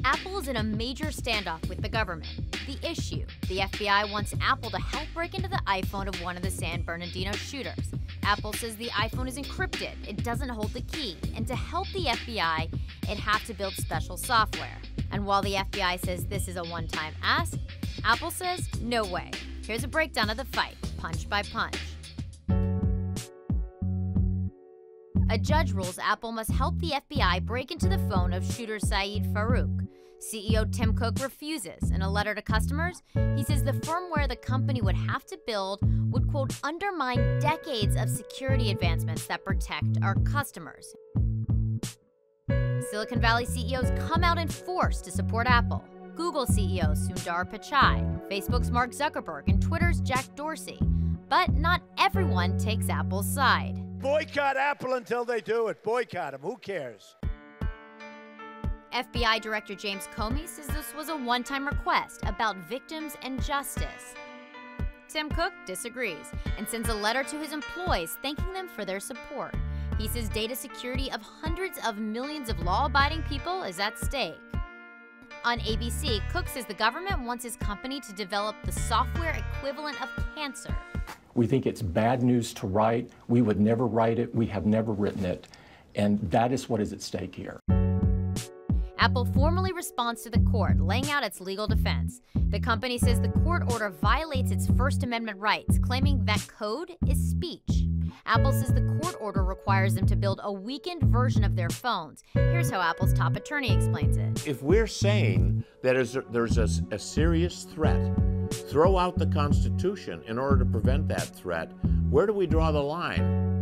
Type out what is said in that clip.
Apple is in a major standoff with the government. The issue: the FBI wants Apple to help break into the iPhone of one of the San Bernardino shooters. Apple says the iPhone is encrypted, it doesn't hold the key, and to help the FBI, it'd have to build special software. And while the FBI says this is a one-time ask, Apple says no way. Here's a breakdown of the fight, punch by punch. A judge rules Apple must help the FBI break into the phone of shooter Saeed Farook. CEO Tim Cook refuses. In a letter to customers, he says the firmware the company would have to build would, quote, undermine decades of security advancements that protect our customers. Silicon Valley CEOs come out in force to support Apple. Google CEO Sundar Pichai, Facebook's Mark Zuckerberg, and Twitter's Jack Dorsey. But not everyone takes Apple's side. Boycott Apple until they do it. Boycott them. Who cares? FBI Director James Comey says this was a one-time request about victims and justice. Tim Cook disagrees and sends a letter to his employees thanking them for their support. He says data security of hundreds of millions of law-abiding people is at stake. On ABC, Cook says the government wants his company to develop the software equivalent of cancer. We think it's bad news to write. We would never write it. We have never written it. And that is what is at stake here. Apple formally responds to the court, laying out its legal defense. The company says the court order violates its First Amendment rights, claiming that code is speech. Apple says the court order requires them to build a weakened version of their phones. Here's how Apple's top attorney explains it. If we're saying that there's a serious threat, throw out the Constitution in order to prevent that threat, where do we draw the line?